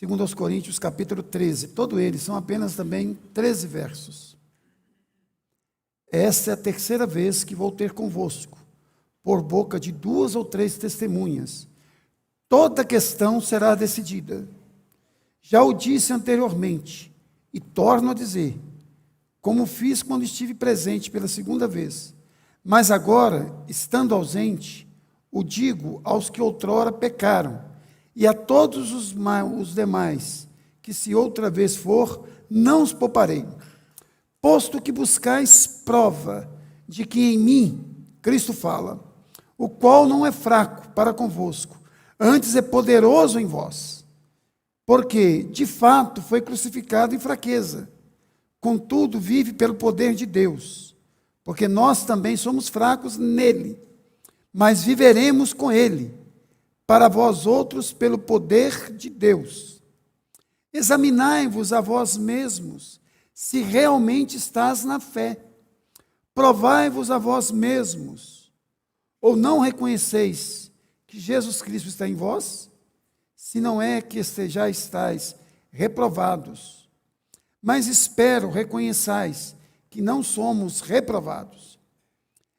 Segundo aos Coríntios, capítulo 13. Todo eles são apenas também 13 versos. Esta é a terceira vez que vou ter convosco, por boca de 2 ou 3 testemunhas. Toda questão será decidida. Já o disse anteriormente, e torno a dizer, como fiz quando estive presente pela segunda vez. Mas agora, estando ausente, o digo aos que outrora pecaram, e a todos os demais, que se outra vez for, não os pouparei. Posto que buscais prova de que em mim, Cristo fala, o qual não é fraco para convosco, antes é poderoso em vós. Porque, de fato, foi crucificado em fraqueza, contudo vive pelo poder de Deus, porque nós também somos fracos nele, mas viveremos com ele, para vós outros pelo poder de Deus. Examinai-vos a vós mesmos, se realmente estás na fé. Provai-vos a vós mesmos, ou não reconheceis que Jesus Cristo está em vós? Se não é que já estáis reprovados. Mas espero reconheçais que não somos reprovados.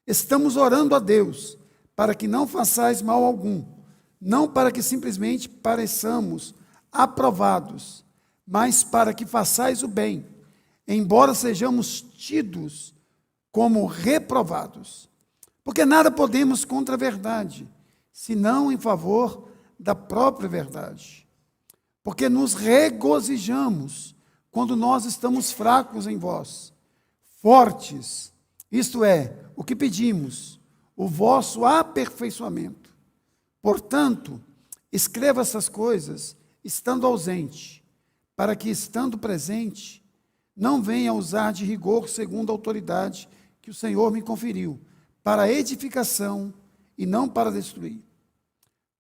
Estamos orando a Deus para que não façais mal algum, não para que simplesmente pareçamos aprovados, mas para que façais o bem, embora sejamos tidos como reprovados. Porque nada podemos contra a verdade, senão em favor da própria verdade. Porque nos regozijamos quando nós estamos fracos em vós, fortes, isto é, o que pedimos, o vosso aperfeiçoamento. Portanto, escreva essas coisas estando ausente, para que, estando presente, não venha a usar de rigor segundo a autoridade que o Senhor me conferiu, para edificação e não para destruir.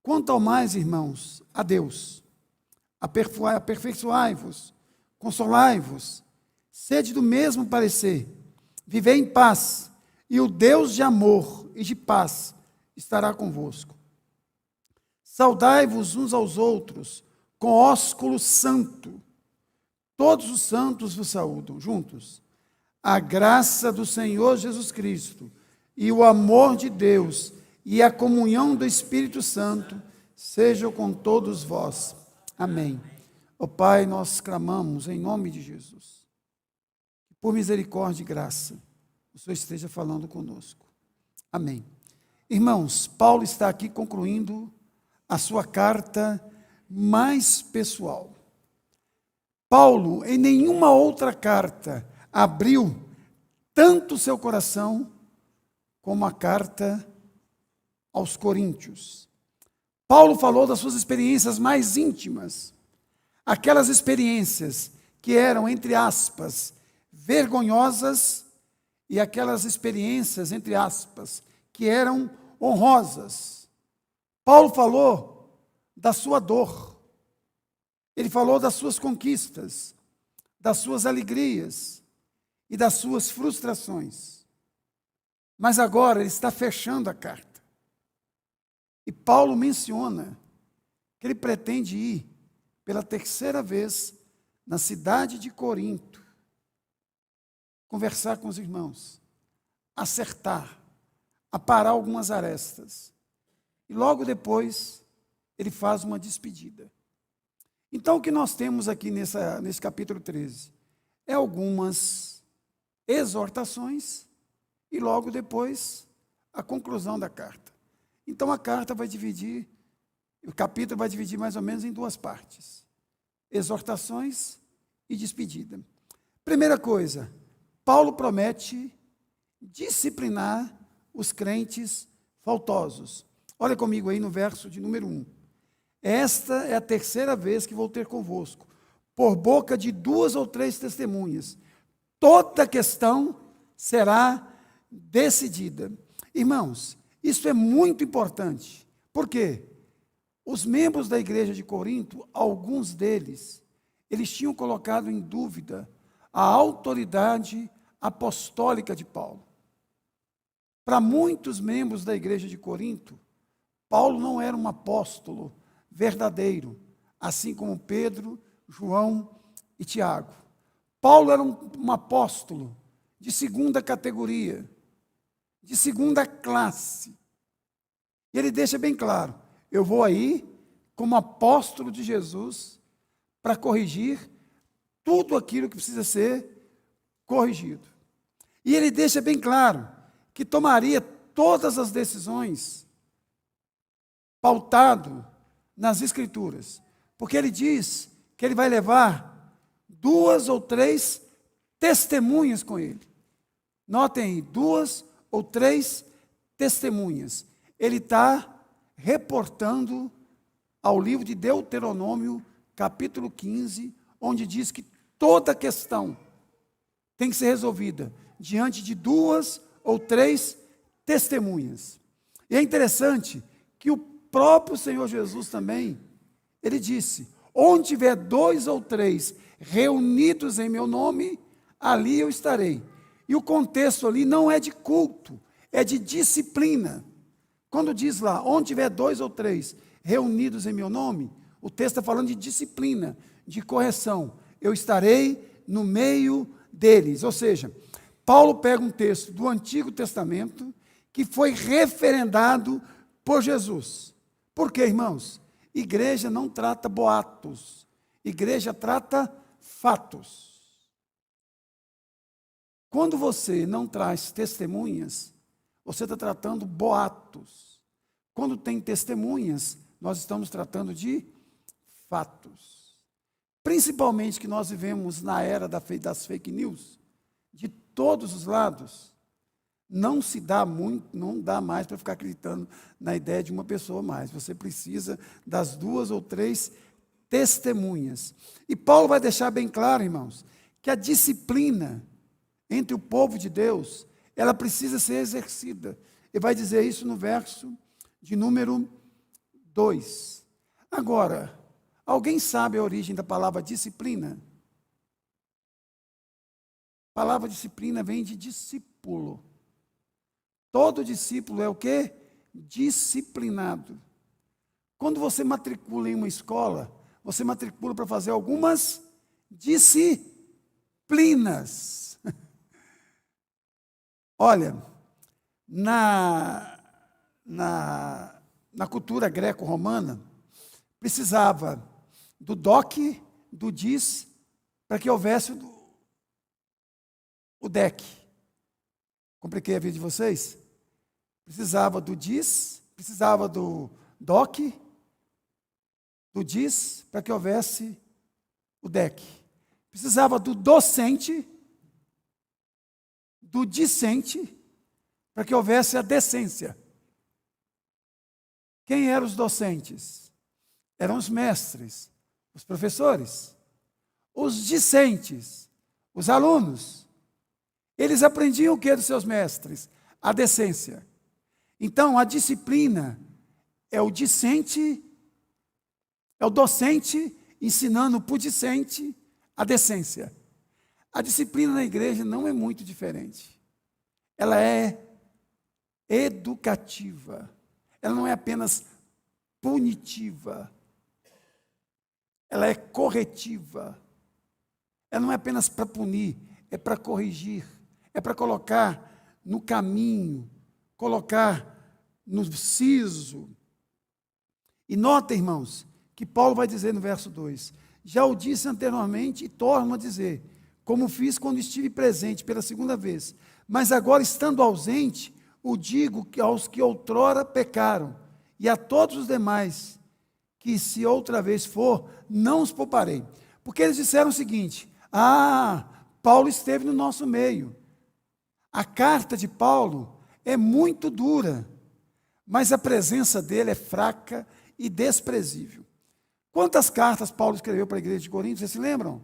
Quanto ao mais, irmãos, a Deus, aperfeiçoai-vos, consolai-vos, sede do mesmo parecer, vivei em paz, e o Deus de amor e de paz estará convosco. Saudai-vos uns aos outros com ósculo santo. Todos os santos vos saúdam juntos. A graça do Senhor Jesus Cristo e o amor de Deus e a comunhão do Espírito Santo sejam com todos vós. Amém. Ó Pai, nós clamamos em nome de Jesus. Por misericórdia e graça, o Senhor esteja falando conosco. Amém. Irmãos, Paulo está aqui concluindo a sua carta mais pessoal. Paulo, em nenhuma outra carta, abriu tanto seu coração como a carta aos Coríntios. Paulo falou das suas experiências mais íntimas, aquelas experiências que eram, entre aspas, vergonhosas, e aquelas experiências, entre aspas, que eram honrosas. Paulo falou da sua dor, ele falou das suas conquistas, das suas alegrias e das suas frustrações. Mas agora ele está fechando a carta. E Paulo menciona que ele pretende ir pela terceira vez na cidade de Corinto, conversar com os irmãos, acertar, aparar algumas arestas. E logo depois, ele faz uma despedida. Então, o que nós temos aqui nesse capítulo 13 é algumas exortações e logo depois a conclusão da carta. Então, a carta vai dividir, o capítulo vai dividir mais ou menos em 2 partes: exortações e despedida. Primeira coisa, Paulo promete disciplinar os crentes faltosos. Olha comigo aí no verso de número 1. Esta é a terceira vez que vou ter convosco, por boca de 2 ou 3 testemunhas. Toda questão será decidida. Irmãos, isso é muito importante. Por quê? Os membros da igreja de Corinto, alguns deles, eles tinham colocado em dúvida a autoridade apostólica de Paulo. Para muitos membros da igreja de Corinto, Paulo não era um apóstolo verdadeiro, assim como Pedro, João e Tiago. Paulo era um apóstolo de segunda categoria, de segunda classe. E ele deixa bem claro: eu vou aí como apóstolo de Jesus para corrigir tudo aquilo que precisa ser corrigido. E ele deixa bem claro que tomaria todas as decisões pautado nas Escrituras, porque ele diz que ele vai levar 2 ou 3 testemunhas com ele. Notem aí, 2 ou 3 testemunhas. Ele está reportando ao livro de Deuteronômio, capítulo 15, onde diz que toda questão tem que ser resolvida diante de 2 ou 3 testemunhas. E é interessante que o próprio Senhor Jesus também, ele disse: onde tiver 2 ou 3 reunidos em meu nome, ali eu estarei. E o contexto ali não é de culto, é de disciplina. Quando diz lá, onde tiver 2 ou 3 reunidos em meu nome, o texto está falando de disciplina, de correção. Eu estarei no meio deles. Ou seja, Paulo pega um texto do Antigo Testamento que foi referendado por Jesus. Por quê, irmãos? Igreja não trata boatos, igreja trata fatos. Quando você não traz testemunhas, você está tratando boatos. Quando tem testemunhas, nós estamos tratando de fatos. Principalmente que nós vivemos na era das fake news, de todos os lados. Não se dá muito, não dá mais para ficar acreditando na ideia de uma pessoa mais. Você precisa das 2 ou 3 testemunhas. E Paulo vai deixar bem claro, irmãos, que a disciplina entre o povo de Deus, ela precisa ser exercida. Ele vai dizer isso no verso de número 2. Agora, alguém sabe a origem da palavra disciplina? A palavra disciplina vem de discípulo. Todo discípulo é o quê? Disciplinado. Quando você matricula em uma escola, você matricula para fazer algumas disciplinas. Olha, na cultura greco-romana, precisava do DOC, do DIS, para que houvesse o DEC. Compliquei a vida de vocês? Precisava do DIS, precisava do DOC, do DIS, para que houvesse o DEC. Precisava do docente, do discente, para que houvesse a decência. Quem eram os docentes? Eram os mestres, os professores. Os discentes, os alunos. Eles aprendiam o que dos seus mestres? A decência. Então, a disciplina é o discente, é o docente ensinando para o discente a decência. A disciplina na igreja não é muito diferente. Ela é educativa. Ela não é apenas punitiva. Ela é corretiva. Ela não é apenas para punir, é para corrigir. É para colocar no caminho, colocar no siso. E nota, irmãos, que Paulo vai dizer no verso 2: já o disse anteriormente e torno a dizer, como fiz quando estive presente pela segunda vez, mas agora estando ausente, o digo que aos que outrora pecaram, e a todos os demais, que se outra vez for, não os pouparei. Porque eles disseram o seguinte: Paulo esteve no nosso meio. A carta de Paulo é muito dura, mas a presença dele é fraca e desprezível. Quantas cartas Paulo escreveu para a igreja de Corinto, vocês se lembram?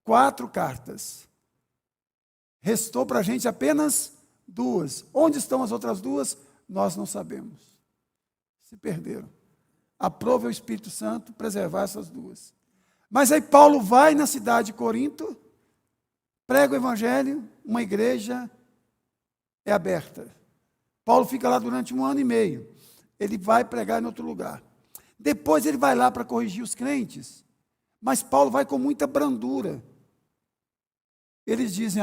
4 cartas. Restou para a gente apenas 2. Onde estão as outras 2? Nós não sabemos. Se perderam. Aprove o Espírito Santo preservar essas 2. Mas aí Paulo vai na cidade de Corinto, prega o evangelho, uma igreja é aberta. Paulo fica lá durante 1 ano e meio. Ele vai pregar em outro lugar. Depois ele vai lá para corrigir os crentes, mas Paulo vai com muita brandura. Eles dizem,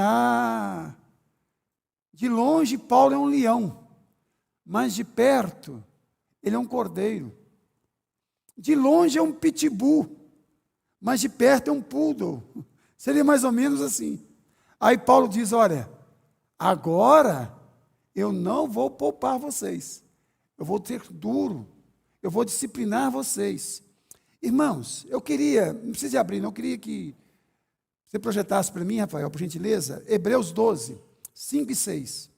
de longe Paulo é um leão, mas de perto ele é um cordeiro. De longe é um pitbull, mas de perto é um poodle. Seria mais ou menos assim. Aí Paulo diz, olha, agora eu não vou poupar vocês. Eu vou ser duro. Eu vou disciplinar vocês. Irmãos, eu queria, não precisa de abrir, não, eu queria que você projetasse para mim, Rafael, por gentileza, Hebreus 12, 5 e 6.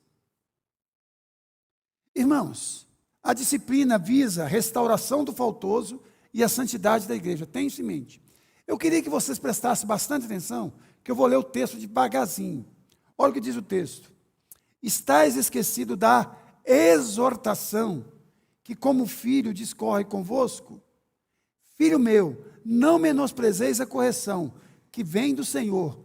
Irmãos, a disciplina visa a restauração do faltoso e a santidade da igreja. Tenha isso em mente. Eu queria que vocês prestassem bastante atenção, que eu vou ler o texto devagarzinho. Olha o que diz o texto. Estais esquecido da exortação, que como filho discorre convosco? Filho meu, não menosprezeis a correção, que vem do Senhor.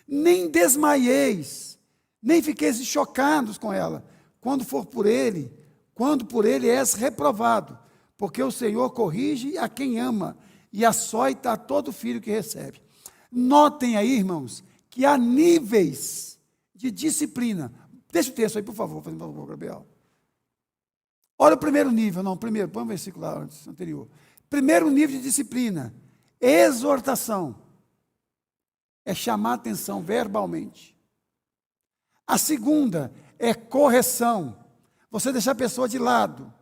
Nem desmaieis, nem fiqueis chocados com ela, quando por ele és reprovado, porque o Senhor corrige a quem ama, e açoita a todo filho que recebe. Notem aí, irmãos, que há níveis de disciplina. Deixa o texto aí, por favor, Gabriel. Olha o primeiro nível, põe um versículo lá anterior. Primeiro nível de disciplina, exortação. É chamar a atenção verbalmente. A segunda é correção. Você deixar a pessoa de lado.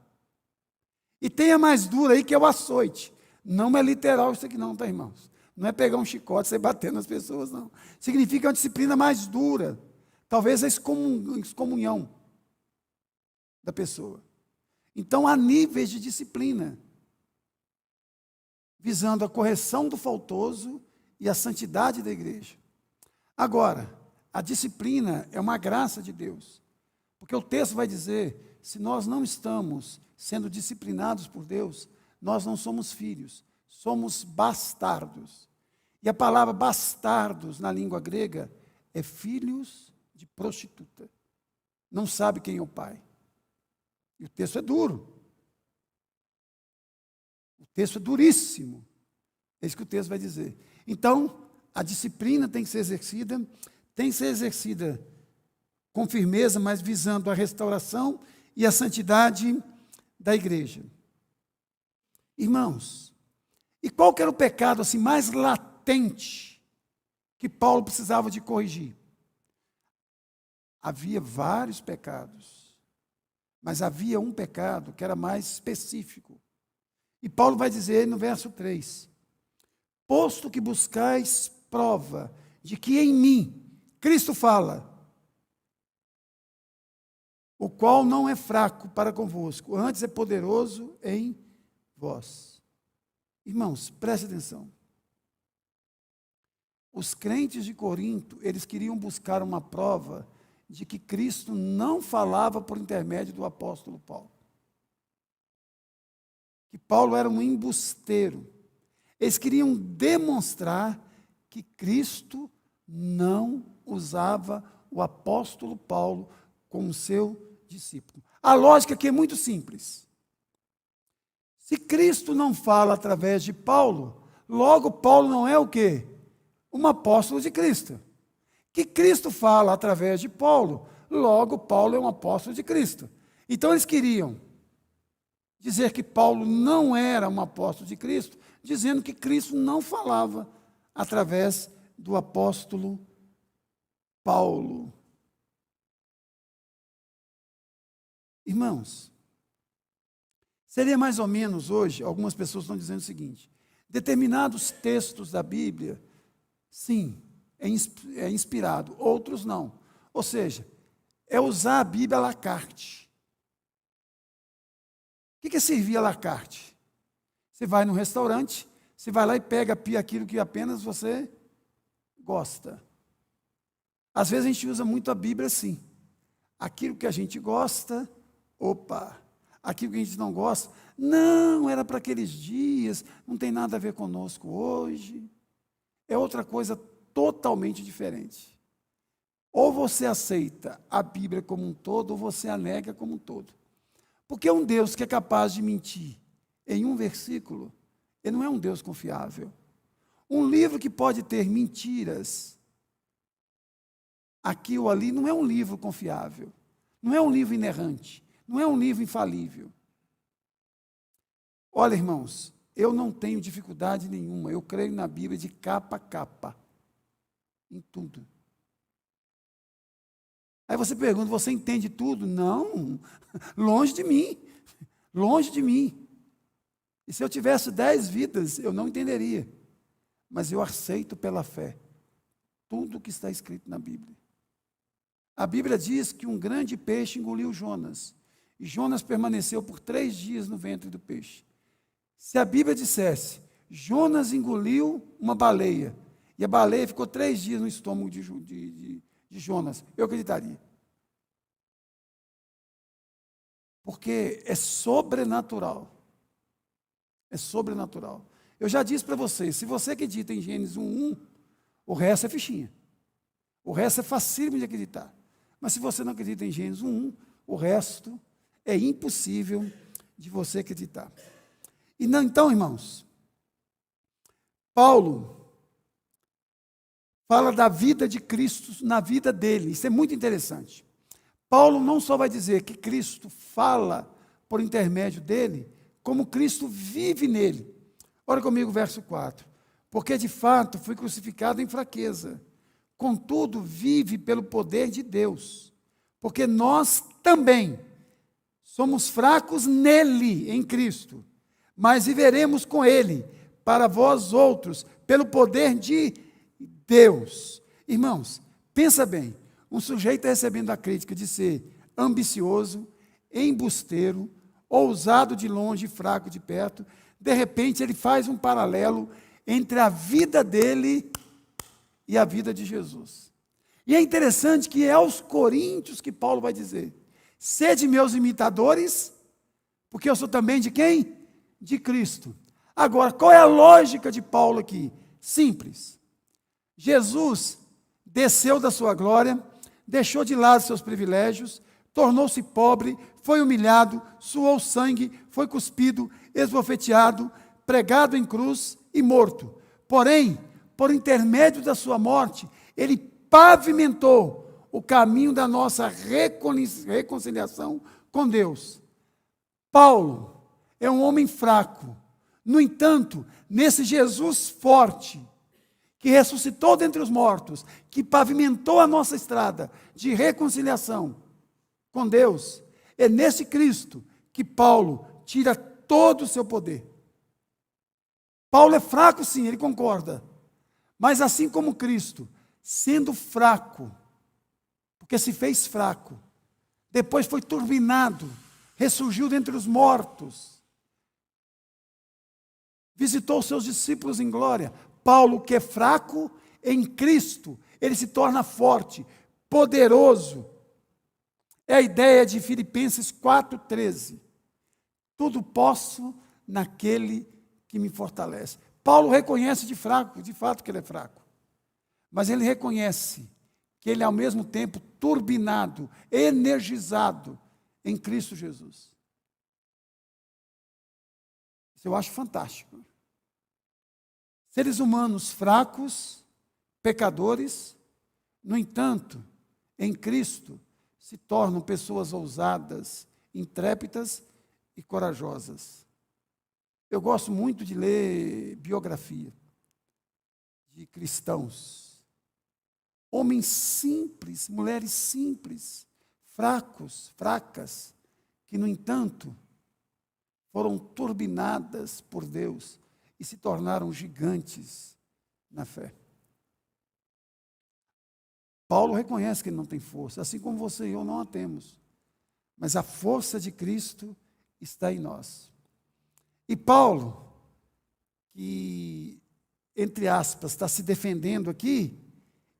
E tem a mais dura aí, que é o açoite. Não é literal isso aqui não, tá, irmãos? Não é pegar um chicote e sair batendo nas pessoas, não. Significa uma disciplina mais dura. Talvez a excomunhão da pessoa. Então, há níveis de disciplina, visando a correção do faltoso e a santidade da igreja. Agora, a disciplina é uma graça de Deus, porque o texto vai dizer, se nós não estamos sendo disciplinados por Deus, nós não somos filhos, somos bastardos. E a palavra bastardos na língua grega é filhos de prostituta. Não sabe quem é o pai. E o texto é duro. O texto é duríssimo. É isso que o texto vai dizer. Então, a disciplina tem que ser exercida com firmeza, mas visando a restauração e a santidade da igreja. Irmãos, e qual que era o pecado assim mais latente que Paulo precisava de corrigir? Havia vários pecados. Mas havia um pecado que era mais específico. E Paulo vai dizer no verso 3, posto que buscais prova de que em mim, Cristo fala, o qual não é fraco para convosco, antes é poderoso em vós. Irmãos, preste atenção. Os crentes de Corinto, eles queriam buscar uma prova de que Cristo não falava por intermédio do apóstolo Paulo. Que Paulo era um embusteiro. Eles queriam demonstrar que Cristo não usava o apóstolo Paulo como seu discípulo. A lógica aqui é muito simples. Se Cristo não fala através de Paulo, logo Paulo não é o quê? Um apóstolo de Cristo. Que Cristo fala através de Paulo, logo Paulo é um apóstolo de Cristo. Então eles queriam dizer que Paulo não era um apóstolo de Cristo, dizendo que Cristo não falava através do apóstolo Paulo. Irmãos, seria mais ou menos hoje, algumas pessoas estão dizendo o seguinte, determinados textos da Bíblia, sim, é inspirado, outros não. Ou seja, é usar a Bíblia à la carte. O que é servir à la carte? Você vai num restaurante, você vai lá e pega aquilo que apenas você gosta. Às vezes a gente usa muito a Bíblia assim. Aquilo que a gente gosta, aquilo que a gente não gosta, não, era para aqueles dias, não tem nada a ver conosco hoje. É outra coisa totalmente diferente. Ou você aceita a Bíblia como um todo, ou você a nega como um todo. Porque um Deus que é capaz de mentir, em um versículo, ele não é um Deus confiável. Um livro que pode ter mentiras, aqui ou ali, não é um livro confiável. Não é um livro inerrante. Não é um livro infalível. Olha, irmãos, eu não tenho dificuldade nenhuma. Eu creio na Bíblia de capa a capa. Em tudo. Aí você pergunta, você entende tudo? Não, longe de mim. Longe de mim. E se eu tivesse 10 vidas, eu não entenderia. Mas eu aceito pela fé tudo o que está escrito na Bíblia. A Bíblia diz que um grande peixe engoliu Jonas. E Jonas permaneceu por 3 dias no ventre do peixe. Se a Bíblia dissesse, Jonas engoliu uma baleia, e a baleia ficou 3 dias no estômago de Jonas, eu acreditaria. Porque é sobrenatural. É sobrenatural. Eu já disse para vocês, se você acredita em Gênesis 1:1, o resto é fichinha. O resto é facílimo de acreditar. Mas se você não acredita em Gênesis 1:1, o resto é impossível de você acreditar. E não, então, irmãos, Paulo fala da vida de Cristo na vida dele. Isso é muito interessante. Paulo não só vai dizer que Cristo fala por intermédio dele, como Cristo vive nele. Olha comigo o verso 4. Porque de fato fui crucificado em fraqueza, contudo vive pelo poder de Deus. Porque nós também somos fracos nele, em Cristo, mas viveremos com ele, para vós outros, pelo poder de Deus. Irmãos, pensa bem, um sujeito recebendo a crítica de ser ambicioso, embusteiro, ousado de longe e fraco de perto, de repente ele faz um paralelo entre a vida dele e a vida de Jesus. E é interessante que é aos Coríntios que Paulo vai dizer, sede meus imitadores, porque eu sou também de quem? De Cristo. Agora, qual é a lógica de Paulo aqui? Simples. Jesus desceu da sua glória, deixou de lado seus privilégios, tornou-se pobre, foi humilhado, suou sangue, foi cuspido, esbofeteado, pregado em cruz e morto. Porém, por intermédio da sua morte, ele pavimentou o caminho da nossa reconciliação com Deus. Paulo é um homem fraco. No entanto, nesse Jesus forte, que ressuscitou dentre os mortos, que pavimentou a nossa estrada de reconciliação com Deus, é nesse Cristo que Paulo tira todo o seu poder. Paulo é fraco, sim, ele concorda. Mas assim como Cristo, sendo fraco, porque se fez fraco, depois foi turbinado, ressurgiu dentre os mortos, visitou seus discípulos em glória. Paulo, que é fraco em Cristo, ele se torna forte, poderoso. É a ideia de Filipenses 4,13. Tudo posso naquele que me fortalece. Paulo reconhece de fato que ele é fraco. Mas ele reconhece que ele é ao mesmo tempo turbinado, energizado em Cristo Jesus. Isso eu acho fantástico. Seres humanos fracos, pecadores, no entanto, em Cristo, se tornam pessoas ousadas, intrépidas e corajosas. Eu gosto muito de ler biografia de cristãos. Homens simples, mulheres simples, fracos, fracas, que, no entanto, foram turbinadas por Deus e se tornaram gigantes na fé. Paulo reconhece que ele não tem força, assim como você e eu não a temos. Mas a força de Cristo está em nós. E Paulo, que, entre aspas, está se defendendo aqui,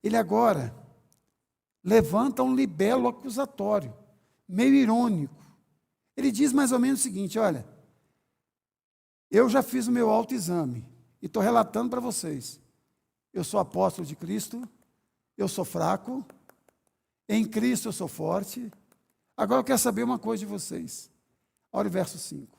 ele agora levanta um libelo acusatório, meio irônico. Ele diz mais ou menos o seguinte: olha, eu já fiz o meu autoexame e estou relatando para vocês. Eu sou apóstolo de Cristo, eu sou fraco, em Cristo eu sou forte. Agora eu quero saber uma coisa de vocês. Olha o verso 5.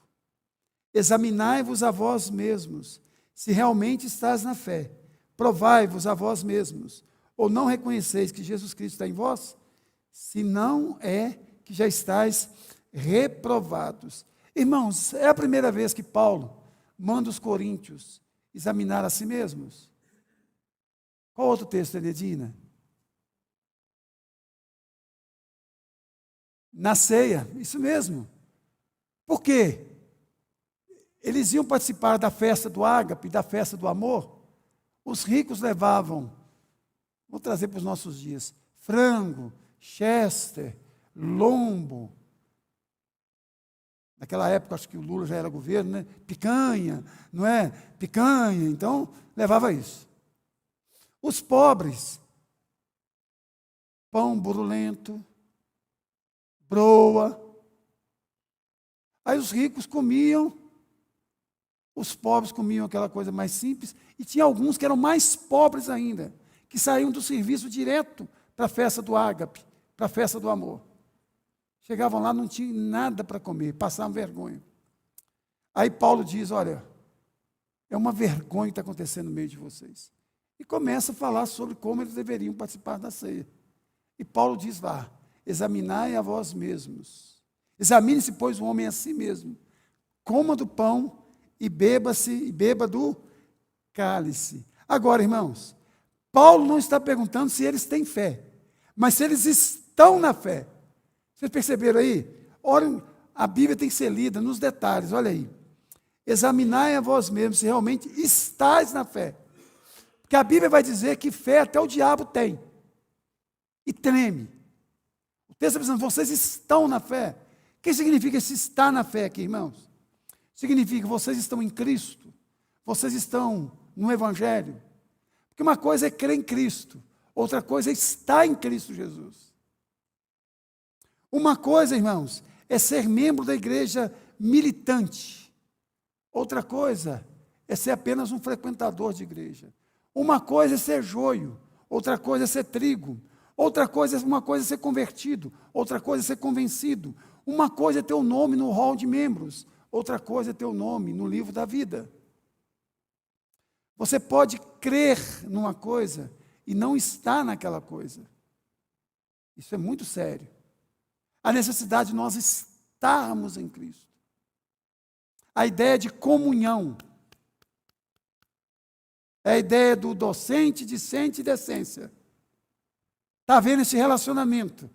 Examinai-vos a vós mesmos, se realmente estás na fé. Provai-vos a vós mesmos, ou não reconheceis que Jesus Cristo está em vós? Se não é que já estáis reprovados. Irmãos, é a primeira vez que Paulo manda os coríntios examinar a si mesmos. Qual outro texto, Enedina? Na ceia, isso mesmo. Por quê? Eles iam participar da festa do ágape, da festa do amor. Os ricos levavam, vou trazer para os nossos dias, frango, chester, lombo. Naquela época, acho que o Lula já era governo, né? Picanha, não é? Picanha, então levava isso. Os pobres, pão burulento, broa. Aí os ricos comiam, os pobres comiam aquela coisa mais simples, e tinha alguns que eram mais pobres ainda, que saíam do serviço direto para a festa do ágape, para a festa do amor. Chegavam lá, não tinham nada para comer, passavam vergonha. Aí Paulo diz, olha, é uma vergonha que está acontecendo no meio de vocês. E começa a falar sobre como eles deveriam participar da ceia. E Paulo diz lá, examinai a vós mesmos. Examine-se, pois, o homem a si mesmo. Coma do pão e beba do cálice. Agora, irmãos, Paulo não está perguntando se eles têm fé, mas se eles estão na fé. Vocês perceberam aí? Ora, a Bíblia tem que ser lida nos detalhes, olha aí. Examinai a vós mesmos se realmente estáis na fé. Porque a Bíblia vai dizer que fé até o diabo tem. E treme. O texto está dizendo, vocês estão na fé. O que significa esse estar na fé aqui, irmãos? Significa que vocês estão em Cristo. Vocês estão no Evangelho. Porque uma coisa é crer em Cristo. Outra coisa é estar em Cristo Jesus. Uma coisa, irmãos, é ser membro da igreja militante. Outra coisa é ser apenas um frequentador de igreja. Uma coisa é ser joio, outra coisa é ser trigo. Uma coisa é ser convertido, outra coisa é ser convencido. Uma coisa é ter o nome no hall de membros, outra coisa é ter o nome no livro da vida. Você pode crer numa coisa e não estar naquela coisa. Isso é muito sério. A necessidade de nós estarmos em Cristo. A ideia de comunhão. É a ideia do docente, discente e decência. Está vendo esse relacionamento?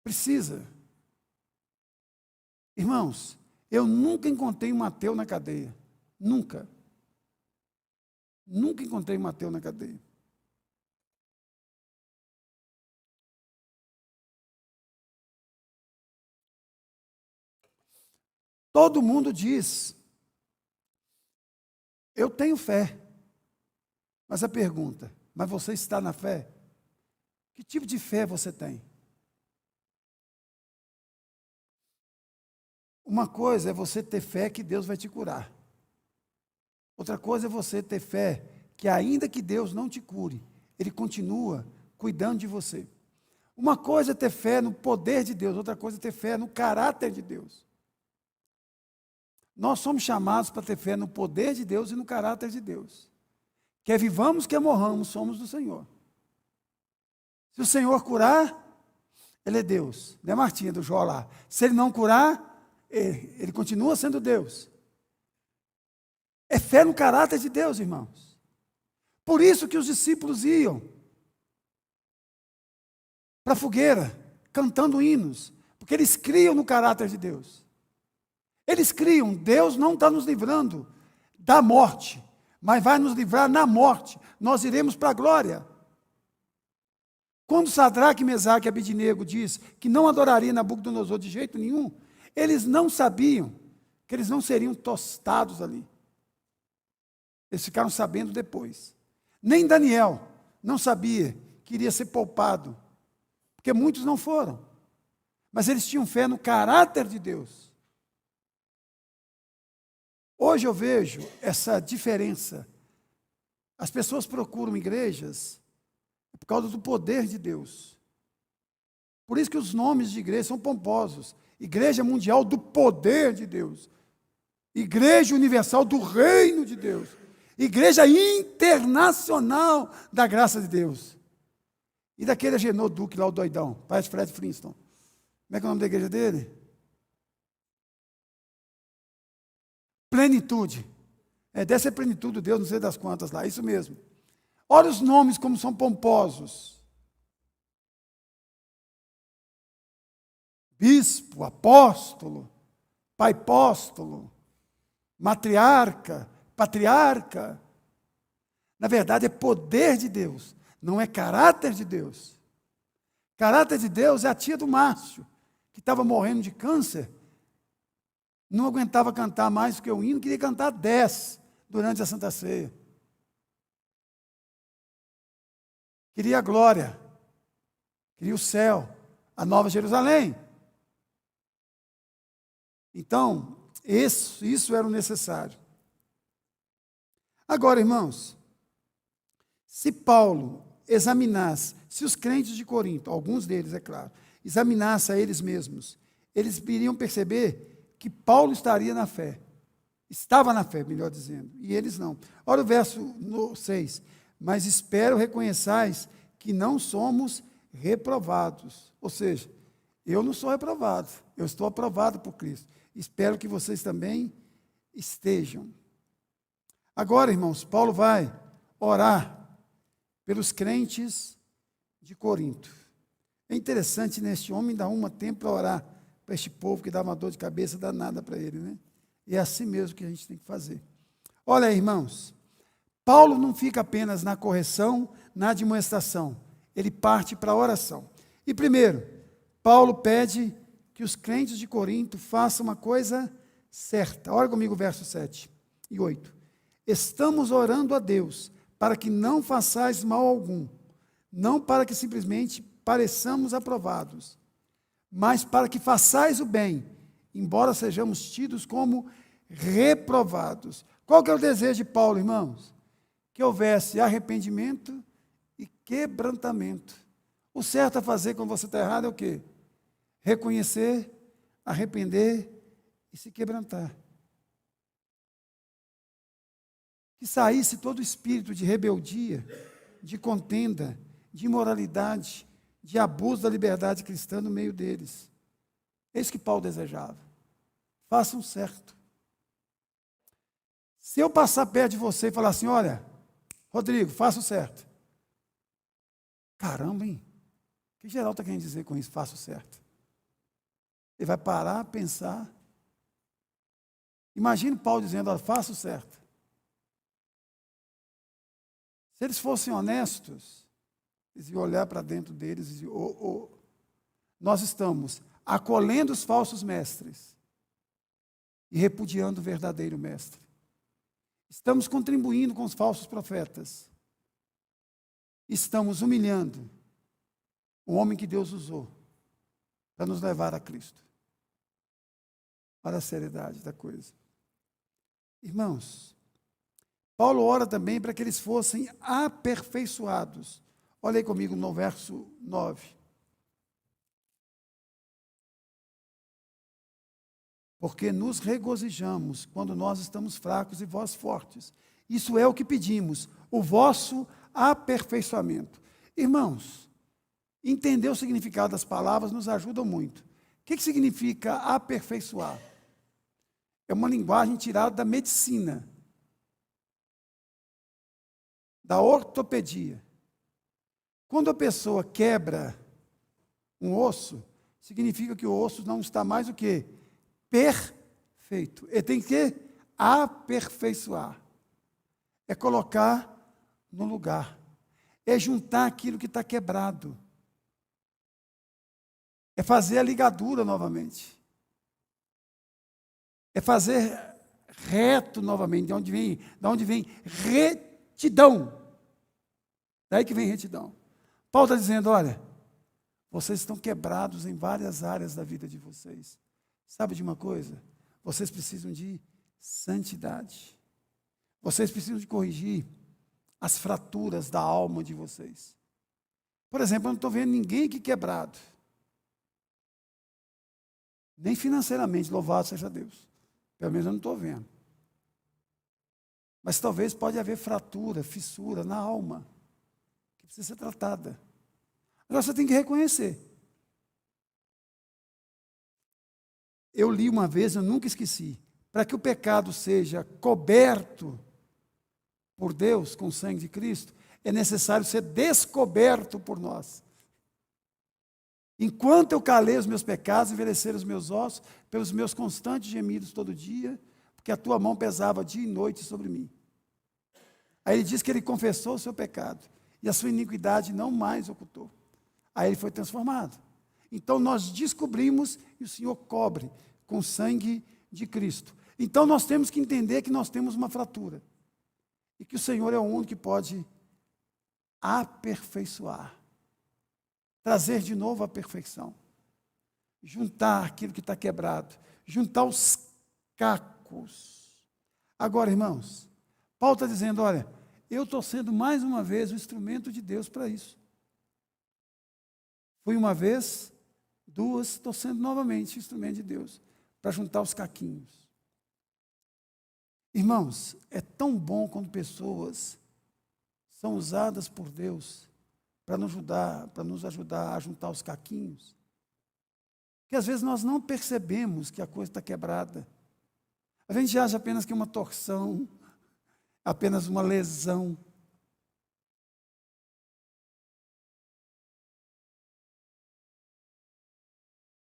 Precisa. Irmãos, eu nunca encontrei um ateu na cadeia. Nunca. Nunca encontrei um ateu na cadeia. Todo mundo diz, eu tenho fé. Mas a pergunta, mas você está na fé? Que tipo de fé você tem? Uma coisa é você ter fé que Deus vai te curar. Outra coisa é você ter fé que ainda que Deus não te cure, Ele continua cuidando de você. Uma coisa é ter fé no poder de Deus, outra coisa é ter fé no caráter de Deus. Nós somos chamados para ter fé no poder de Deus e no caráter de Deus. Quer vivamos, quer morramos, somos do Senhor. Se o Senhor curar, Ele é Deus. Não é Martinha do Jó lá. Se Ele não curar, Ele continua sendo Deus. É fé no caráter de Deus, irmãos. Por isso que os discípulos iam para a fogueira, cantando hinos, porque eles criam no caráter de Deus. Eles criam, Deus não está nos livrando da morte, mas vai nos livrar na morte. Nós iremos para a glória. Quando Sadraque, Mesaque e Abednego diz que não adoraria Nabucodonosor de jeito nenhum, eles não sabiam que eles não seriam tostados ali. Eles ficaram sabendo depois. Nem Daniel não sabia que iria ser poupado, porque muitos não foram. Mas eles tinham fé no caráter de Deus. Hoje eu vejo essa diferença. As pessoas procuram igrejas por causa do poder de Deus. Por isso que os nomes de igreja são pomposos. Igreja Mundial do Poder de Deus. Igreja Universal do Reino de Deus. Igreja Internacional da Graça de Deus. E daquele Agenor Duque lá, o doidão, parece Fred Flintstone. Como é que é o nome da igreja dele? Plenitude. Deve ser Plenitude de Deus, não sei das quantas lá, isso mesmo. Olha os nomes como são pomposos. Bispo, apóstolo, paipóstolo, matriarca, patriarca. Na verdade, é poder de Deus, não é caráter de Deus. Caráter de Deus é a tia do Márcio, que estava morrendo de câncer, não aguentava cantar mais do que o hino, queria cantar 10 durante a Santa Ceia. Queria a glória, queria o céu, a Nova Jerusalém. Então, isso era o necessário. Agora, irmãos, se Paulo examinasse, se os crentes de Corinto, alguns deles, é claro, examinassem a eles mesmos, eles iriam perceber que Paulo estaria na fé. Estava na fé, melhor dizendo, e eles não. Olha o verso 6. Mas espero reconheçais que não somos reprovados. Ou seja, eu não sou reprovado, eu estou aprovado por Cristo. Espero que vocês também estejam. Agora, irmãos, Paulo vai orar pelos crentes de Corinto. É interessante, neste homem dá tempo para orar para este povo que dá uma dor de cabeça danada para ele, né? E é assim mesmo que a gente tem que fazer. Olha aí, irmãos, Paulo não fica apenas na correção, na admoestação, ele parte para a oração. E primeiro, Paulo pede que os crentes de Corinto façam uma coisa certa. Olha comigo o verso 7 e 8. Estamos orando a Deus para que não façais mal algum, não para que simplesmente pareçamos aprovados, mas para que façais o bem, embora sejamos tidos como reprovados. Qual que é o desejo de Paulo, irmãos? Que houvesse arrependimento e quebrantamento. O certo a fazer quando você está errado é o quê? Reconhecer, arrepender e se quebrantar. Que saísse todo o espírito de rebeldia, de contenda, de imoralidade, de abuso da liberdade cristã no meio deles. É isso que Paulo desejava. Façam certo. Se eu passar perto de você e falar assim, olha, Rodrigo, faça o certo. Caramba, hein? O que geral está querendo dizer com isso, faça o certo? Ele vai parar, pensar. Imagine Paulo dizendo, olha, faça o certo. Se eles fossem honestos, eles iam olhar para dentro deles e dizer, nós estamos acolhendo os falsos mestres e repudiando o verdadeiro mestre. Estamos contribuindo com os falsos profetas. Estamos humilhando o homem que Deus usou para nos levar a Cristo. Olha a seriedade da coisa. Irmãos, Paulo ora também para que eles fossem aperfeiçoados. Olha aí comigo no verso 9. Porque nos regozijamos quando nós estamos fracos e vós fortes. Isso é o que pedimos, o vosso aperfeiçoamento. Irmãos, entender o significado das palavras nos ajuda muito. O que significa aperfeiçoar? É uma linguagem tirada da medicina, da ortopedia. Quando a pessoa quebra um osso, significa que o osso não está mais o quê? Perfeito. Ele tem que aperfeiçoar. É colocar no lugar. É juntar aquilo que está quebrado. É fazer a ligadura novamente. É fazer reto novamente. De onde vem retidão. Daí que vem retidão. Paulo está dizendo, olha, vocês estão quebrados em várias áreas da vida de vocês. Sabe de uma coisa? Vocês precisam de santidade. Vocês precisam de corrigir as fraturas da alma de vocês. Por exemplo, eu não estou vendo ninguém aqui quebrado. Nem financeiramente, louvado seja Deus. Pelo menos eu não estou vendo. Mas talvez pode haver fratura, fissura na alma, que precisa ser tratada. Agora você tem que reconhecer. Eu li uma vez, eu nunca esqueci, para que o pecado seja coberto por Deus com o sangue de Cristo, é necessário ser descoberto por nós. Enquanto eu calei os meus pecados, envelheceram os meus ossos, pelos meus constantes gemidos todo dia, porque a tua mão pesava dia e noite sobre mim. Aí ele diz que ele confessou o seu pecado, e a sua iniquidade não mais ocultou. Aí ele foi transformado. Então nós descobrimos, e o Senhor cobre com o sangue de Cristo. Então nós temos que entender que nós temos uma fratura, e que o Senhor é o único que pode aperfeiçoar, trazer de novo a perfeição, juntar aquilo que está quebrado, juntar os cacos. Agora, irmãos, Paulo está dizendo, olha, eu estou sendo mais uma vez o instrumento de Deus para isso. Fui uma vez, duas, estou sendo novamente o instrumento de Deus para juntar os caquinhos. Irmãos, é tão bom quando pessoas são usadas por Deus para nos ajudar a juntar os caquinhos, que às vezes nós não percebemos que a coisa está quebrada. A gente acha apenas que é uma torção, apenas uma lesão.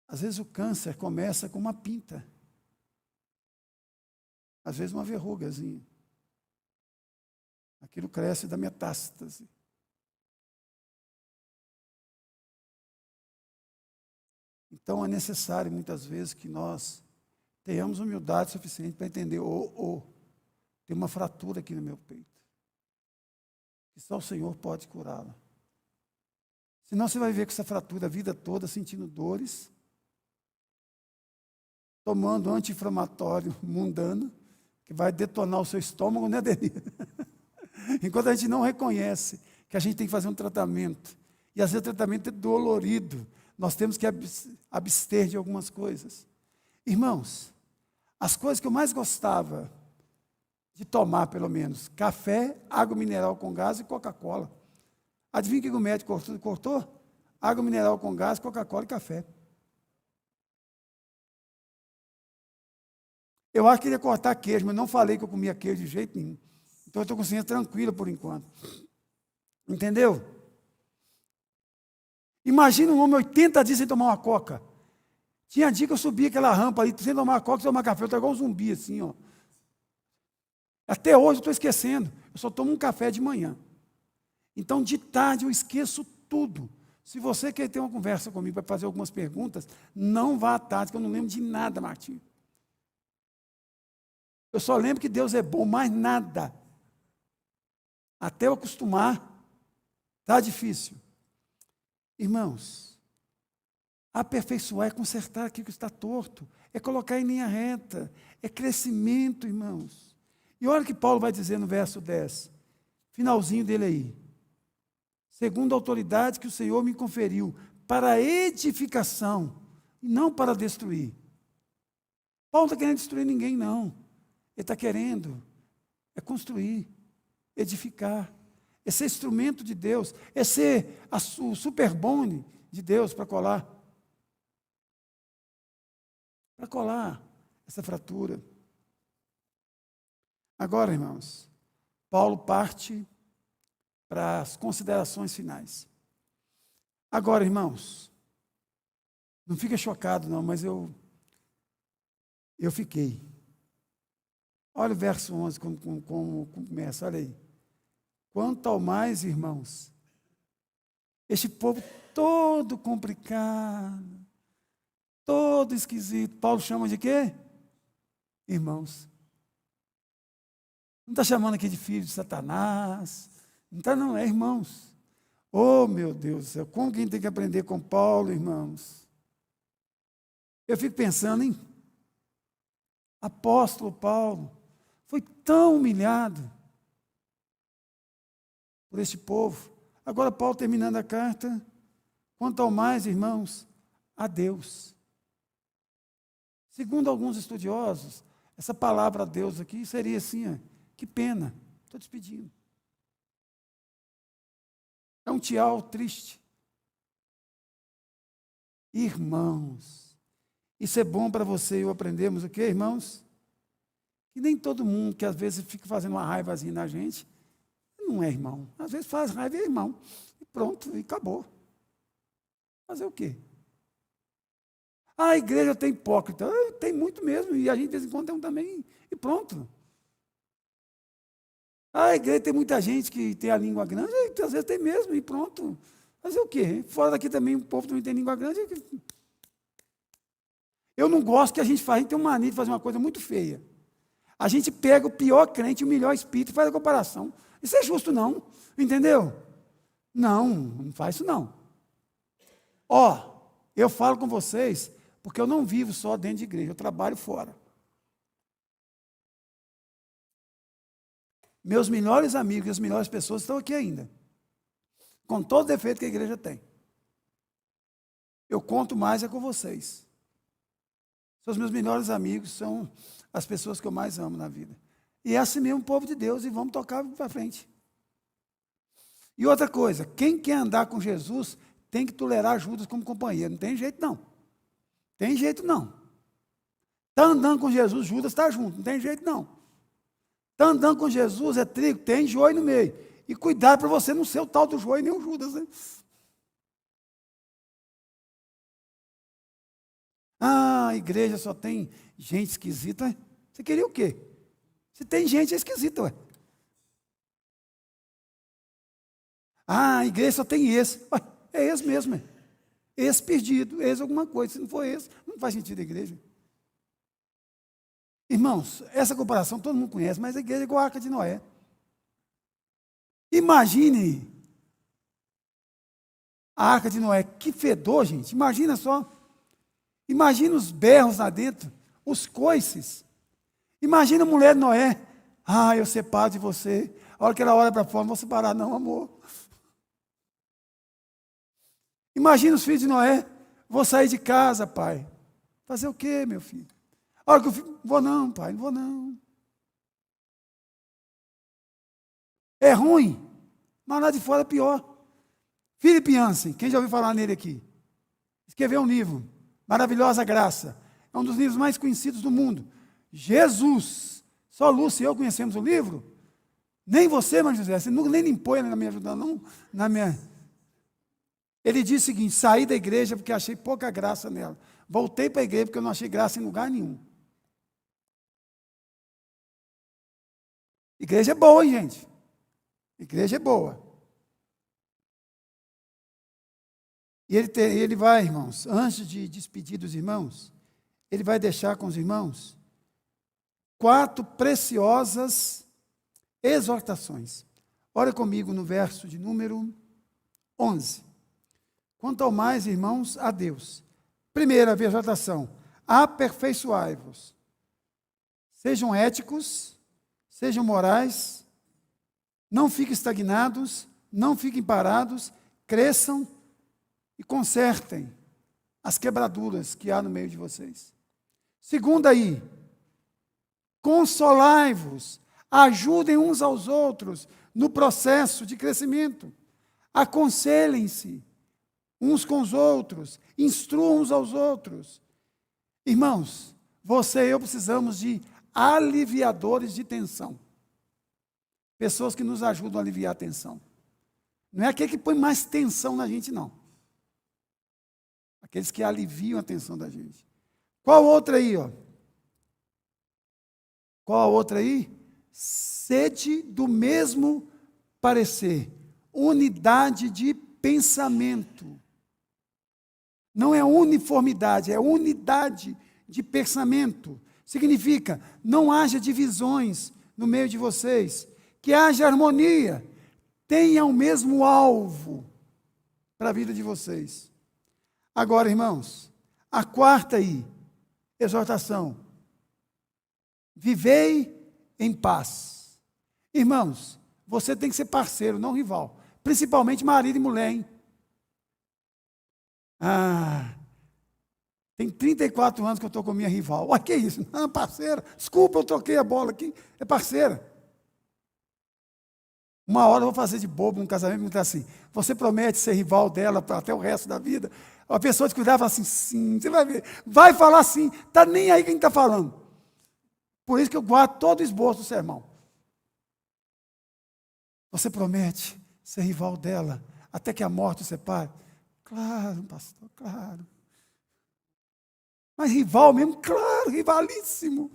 Às vezes o câncer começa com uma pinta, às vezes uma verrugazinha. Aquilo cresce da metástase. Então é necessário muitas vezes que nós tenhamos humildade suficiente para entender, tem uma fratura aqui no meu peito, que só o Senhor pode curá-la. Senão você vai viver com essa fratura a vida toda, sentindo dores, tomando anti-inflamatório mundano, que vai detonar o seu estômago, né, Deni? Enquanto a gente não reconhece que a gente tem que fazer um tratamento, e às vezes o tratamento é dolorido, nós temos que abster de algumas coisas. Irmãos, as coisas que eu mais gostava de tomar, pelo menos, café, água mineral com gás e Coca-Cola. Adivinha o que o médico cortou? Água mineral com gás, Coca-Cola e café. Eu acho que queria cortar queijo, mas não falei que eu comia queijo de jeito nenhum. Então eu estou com consciência tranquila por enquanto. Entendeu? Imagina um homem 80 dias sem tomar uma coca. Tinha dia que eu subia aquela rampa ali, sem tomar coca, sem tomar café, eu estava igual um zumbi assim, ó. Até hoje eu estou esquecendo. Eu só tomo um café de manhã. Então, de tarde eu esqueço tudo. Se você quer ter uma conversa comigo para fazer algumas perguntas, não vá à tarde, que eu não lembro de nada, Martinho. Eu só lembro que Deus é bom, mais nada. Até eu acostumar, está difícil. Irmãos, aperfeiçoar é consertar aquilo que está torto, é colocar em linha reta, é crescimento, irmãos. E olha o que Paulo vai dizer no verso 10, finalzinho dele aí. Segundo a autoridade que o Senhor me conferiu, para edificação, e não para destruir. Paulo não está querendo destruir ninguém, não. Ele está querendo construir, edificar, é ser instrumento de Deus, é ser o superbone de Deus para colar essa fratura. Agora, irmãos, Paulo parte para as considerações finais. Agora, irmãos, não fica chocado não, mas eu fiquei. Olha o verso 11, como começa, olha aí. Quanto ao mais, irmãos, este povo todo complicado, todo esquisito, Paulo chama de quê? Irmãos. Não está chamando aqui de filho de Satanás, não está não, é irmãos. Oh, meu Deus do céu, como que a gente tem que aprender com Paulo, irmãos? Eu fico pensando, hein? Apóstolo Paulo foi tão humilhado por este povo. Agora Paulo terminando a carta, quanto ao mais, irmãos, a Deus. Segundo alguns estudiosos, essa palavra Deus aqui seria assim, que pena, estou despedindo. É um tchau triste. Irmãos, isso é bom para você e eu aprendemos o quê, irmãos? Que nem todo mundo que às vezes fica fazendo uma raivazinha na gente, não é irmão. Às vezes faz raiva e é irmão. E pronto, e acabou. Fazer o quê? A igreja tem hipócrita. Tem muito mesmo, e a gente de vez em quando tem um também, e pronto. A igreja tem muita gente que tem a língua grande, e às vezes tem mesmo, e pronto. Fazer o quê? Fora daqui também o povo também tem língua grande. Eu não gosto que a gente faz, a gente tem uma mania de fazer uma coisa muito feia. A gente pega o pior crente, o melhor espírito e faz a comparação. Isso é justo não, entendeu? Não, não faz isso não. Ó, eu falo com vocês, porque eu não vivo só dentro de igreja, eu trabalho fora. Meus melhores amigos e as melhores pessoas estão aqui ainda. Com todo o defeito que a igreja tem. Eu conto mais com vocês. São os meus melhores amigos, são as pessoas que eu mais amo na vida. E é assim mesmo o povo de Deus, e vamos tocar para frente. E outra coisa, quem quer andar com Jesus tem que tolerar Judas como companheiro. Não tem jeito não. Tem jeito não. Está andando com Jesus, Judas está junto. Não tem jeito não. Está andando com Jesus, é trigo, tem joio no meio. E cuidado para você não ser o tal do joio nem o Judas, né? Ah, a igreja só tem gente esquisita. Você queria o quê? Se tem gente é esquisita, ué. Ah, a igreja só tem esse. Ué, é esse mesmo, é. Esse perdido, esse alguma coisa. Se não for esse, não faz sentido a igreja. Irmãos, essa comparação todo mundo conhece, mas a igreja é igual a Arca de Noé. Imagine a Arca de Noé, que fedor, gente. Imagina só. Imagina os berros lá dentro, os coices. Imagina a mulher de Noé. Ah, eu separo de você. A hora que ela olha para fora, não vou separar, não, amor. Imagina os filhos de Noé. Vou sair de casa, pai. Fazer o quê, meu filho? A hora que eu fico, vou não, pai, não vou não. É ruim, mas lá de fora é pior. Philip Yancey, quem já ouviu falar nele aqui? Escreveu um livro, Maravilhosa Graça. É um dos livros mais conhecidos do mundo. Jesus. Só Lúcia e eu conhecemos o livro. Nem você, Maria José, você nunca nem limpou ele na minha ajuda, não. Ele disse o seguinte: saí da igreja porque achei pouca graça nela. Voltei para a igreja porque eu não achei graça em lugar nenhum. Igreja é boa, hein, gente? Igreja é boa. E ele vai, irmãos, antes de despedir dos irmãos, ele vai deixar com os irmãos 4 preciosas exortações. Olha comigo no verso de número 11. Quanto ao mais, irmãos, a Deus. Primeira exortação: aperfeiçoai-vos. Sejam éticos, sejam morais, não fiquem estagnados, não fiquem parados, cresçam e consertem as quebraduras que há no meio de vocês. Segunda aí, consolai-vos, ajudem uns aos outros no processo de crescimento, aconselhem-se uns com os outros, instruam uns aos outros. Irmãos, você e eu precisamos de aliviadores de tensão. Pessoas que nos ajudam a aliviar a tensão. Não é aquele que põe mais tensão na gente, não. Aqueles que aliviam a tensão da gente. Qual outra aí, ó? Qual a outra aí? Sede do mesmo parecer. Unidade de pensamento. Não é uniformidade, é unidade de pensamento. Significa, não haja divisões no meio de vocês. Que haja harmonia. Tenha o mesmo alvo para a vida de vocês. Agora, irmãos, a quarta aí, exortação. Vivei em paz. Irmãos, você tem que ser parceiro, não rival. Principalmente marido e mulher, hein? Ah, Tem 34 anos que eu estou com a minha rival. Olha que isso? Não, parceira. Desculpa, eu troquei a bola aqui. É parceira. Uma hora eu vou fazer de bobo num casamento e perguntar assim: você promete ser rival dela até o resto da vida? A pessoa de cuidar fala assim: sim, você vai ver. Vai falar sim. Está nem aí quem está falando. Por isso que eu guardo todo o esboço do sermão. Você promete ser rival dela até que a morte o separe? Claro, pastor, claro. Mas rival mesmo? Claro, rivalíssimo.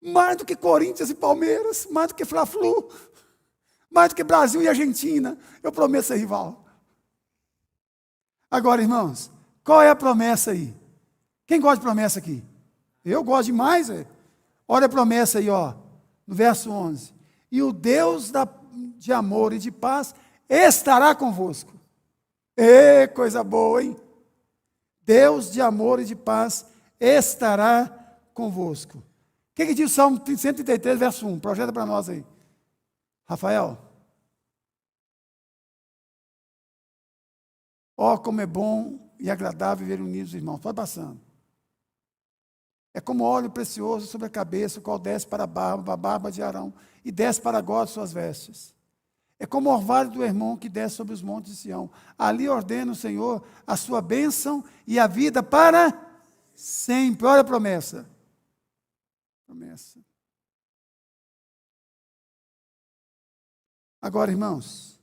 Mais do que Corinthians e Palmeiras, mais do que Fla-Flu, mais do que Brasil e Argentina. Eu prometo ser rival. Agora, irmãos, qual é a promessa aí? Quem gosta de promessa aqui? Eu gosto demais. Olha a promessa aí, ó, no verso 11. E o Deus de amor e de paz estará convosco. Ê, coisa boa, hein? Deus de amor e de paz estará convosco. O que diz o Salmo 133, verso 1? Projeta para nós aí. Rafael. Ó, como é bom e agradável ver unidos os irmãos. Pode passando. É como óleo precioso sobre a cabeça, o qual desce para a barba de Arão, e desce para a gola de suas vestes. É como o orvalho do irmão que desce sobre os montes de Sião. Ali ordena o Senhor a sua bênção e a vida para sempre. Olha a promessa. Promessa. Agora, irmãos,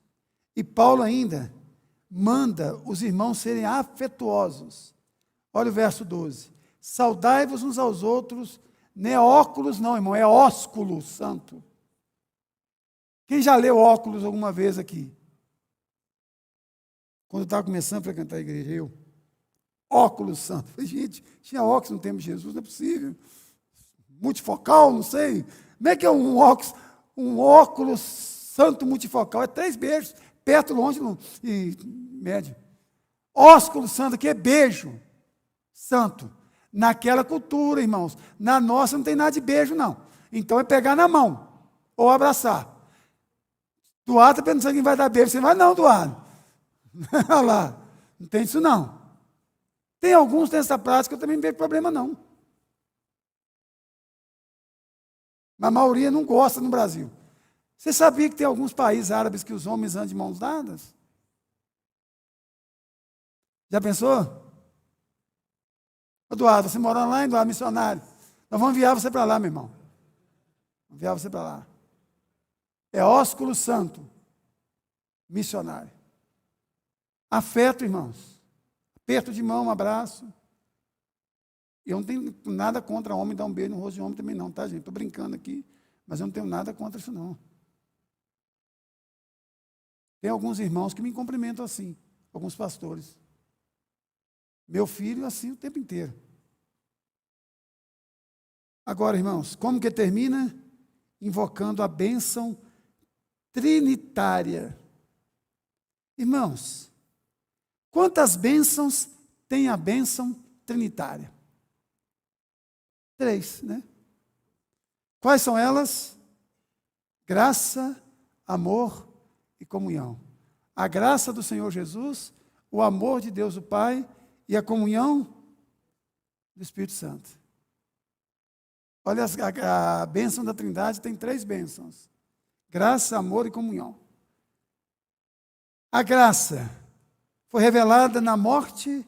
e Paulo ainda manda os irmãos serem afetuosos. Olha o verso 12. Saudai-vos uns aos outros, não é óculos não, irmão, é ósculo santo. Quem já leu óculos alguma vez aqui? Quando eu estava começando a frequentar a igreja, eu, óculos santo. Falei, gente, tinha óculos no tempo de Jesus, não é possível. Multifocal, não sei. Como é que é um óculos santo multifocal? É 3 beijos, perto, longe e médio. Ósculo santo aqui é beijo santo. Naquela cultura, irmãos. Na nossa não tem nada de beijo, não. Então é pegar na mão ou abraçar. Duarte está pensando que vai dar beijo. Você vai, não, Duarte. Olha lá. Não tem isso, não. Tem alguns dessa prática, eu também não vejo problema, não. Mas a maioria não gosta no Brasil. Você sabia que tem alguns países árabes que os homens andam de mãos dadas? Já pensou? Eduardo, você morando lá, Eduardo, missionário. Nós vamos enviar você para lá, meu irmão. Vamos enviar você para lá. É ósculo santo. Missionário. Afeto, irmãos. Aperto de mão, um abraço. Eu não tenho nada contra homem dar um beijo no rosto de homem também não, tá, gente? Estou brincando aqui, mas eu não tenho nada contra isso, não. Tem alguns irmãos que me cumprimentam assim, alguns pastores. Meu filho assim o tempo inteiro. Agora, irmãos, como que termina? Invocando a bênção trinitária. Irmãos, quantas bênçãos tem a bênção trinitária? 3, né? Quais são elas? Graça, amor e comunhão. A graça do Senhor Jesus, o amor de Deus o Pai e a comunhão do Espírito Santo. Olha, a bênção da Trindade tem 3 bênçãos. Graça, amor e comunhão. A graça foi revelada na morte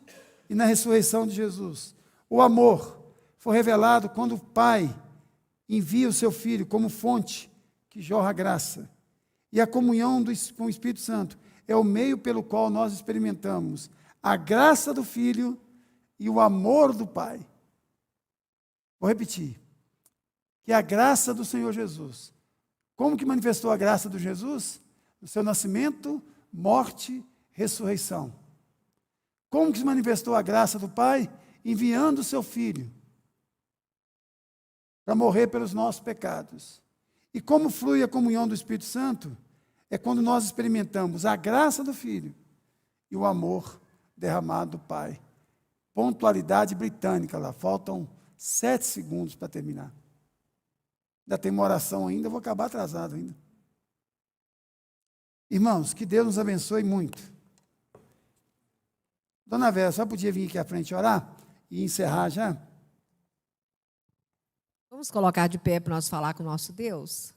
e na ressurreição de Jesus. O amor foi revelado quando o Pai envia o seu Filho como fonte que jorra graça. E a comunhão com o Espírito Santo é o meio pelo qual nós experimentamos a graça do Filho e o amor do Pai. Vou repetir. Que a graça do Senhor Jesus. Como que manifestou a graça do Jesus? No seu nascimento, morte, ressurreição. Como que se manifestou a graça do Pai? Enviando o seu Filho para morrer pelos nossos pecados. E como flui a comunhão do Espírito Santo? É quando nós experimentamos a graça do Filho e o amor derramado do Pai. Pontualidade britânica lá, faltam 7 segundos para terminar. Ainda tem uma oração ainda, eu vou acabar atrasado ainda. Irmãos, que Deus nos abençoe muito. Dona Vera, só podia vir aqui à frente orar e encerrar já? Vamos colocar de pé para nós falar com o nosso Deus?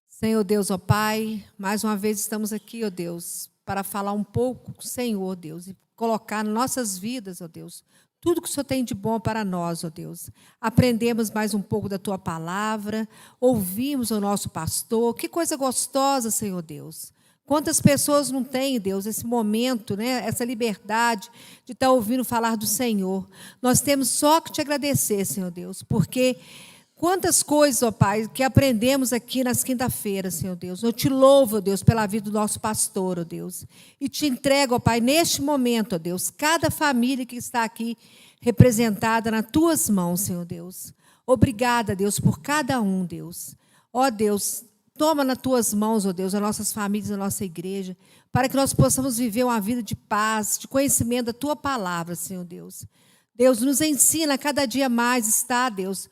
Senhor Deus, ó Pai, mais uma vez estamos aqui, ó Deus, para falar um pouco com o Senhor, Deus, e colocar nas nossas vidas, ó Deus, tudo que o Senhor tem de bom para nós, ó Deus. Aprendemos mais um pouco da Tua palavra, ouvimos o nosso pastor, que coisa gostosa, Senhor Deus. Quantas pessoas não têm, Deus, esse momento, né, essa liberdade de estar ouvindo falar do Senhor. Nós temos só que te agradecer, Senhor Deus, porque quantas coisas, ó Pai, que aprendemos aqui nas quinta-feiras, Senhor Deus. Eu te louvo, ó Deus, pela vida do nosso pastor, ó Deus. E te entrego, ó Pai, neste momento, ó Deus, cada família que está aqui representada nas tuas mãos, Senhor Deus. Obrigada, Deus, por cada um, Deus. Ó Deus, toma nas tuas mãos, ó Deus, as nossas famílias, a nossa igreja, para que nós possamos viver uma vida de paz, de conhecimento da tua palavra, Senhor Deus. Deus, nos ensina a cada dia mais estar, Deus,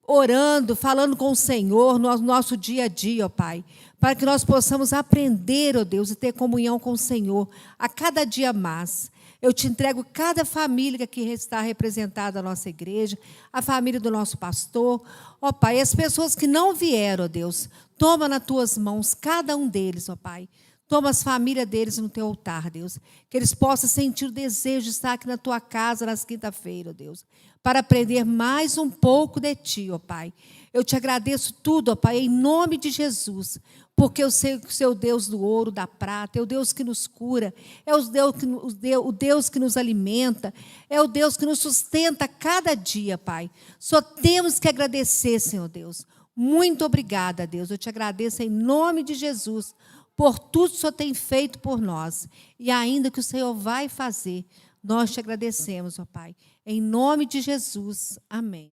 orando, falando com o Senhor no nosso dia a dia, ó Pai, para que nós possamos aprender, ó Deus, e ter comunhão com o Senhor a cada dia mais. Eu te entrego cada família que aqui está representada na nossa igreja, a família do nosso pastor, ó Pai, as pessoas que não vieram, ó Deus, toma nas tuas mãos cada um deles, ó Pai. Toma as famílias deles no teu altar, Deus. Que eles possam sentir o desejo de estar aqui na tua casa nas quinta-feiras, ó Deus. Para aprender mais um pouco de ti, ó Pai. Eu te agradeço tudo, ó Pai, em nome de Jesus. Porque eu sei que o seu Deus do ouro, da prata, é o Deus que nos cura, é o Deus que nos alimenta, é o Deus que nos sustenta cada dia, Pai. Só temos que agradecer, Senhor Deus. Muito obrigada, Deus. Eu te agradeço em nome de Jesus, por tudo que o Senhor tem feito por nós. E ainda que o Senhor vai fazer, nós te agradecemos, ó Pai. Em nome de Jesus. Amém.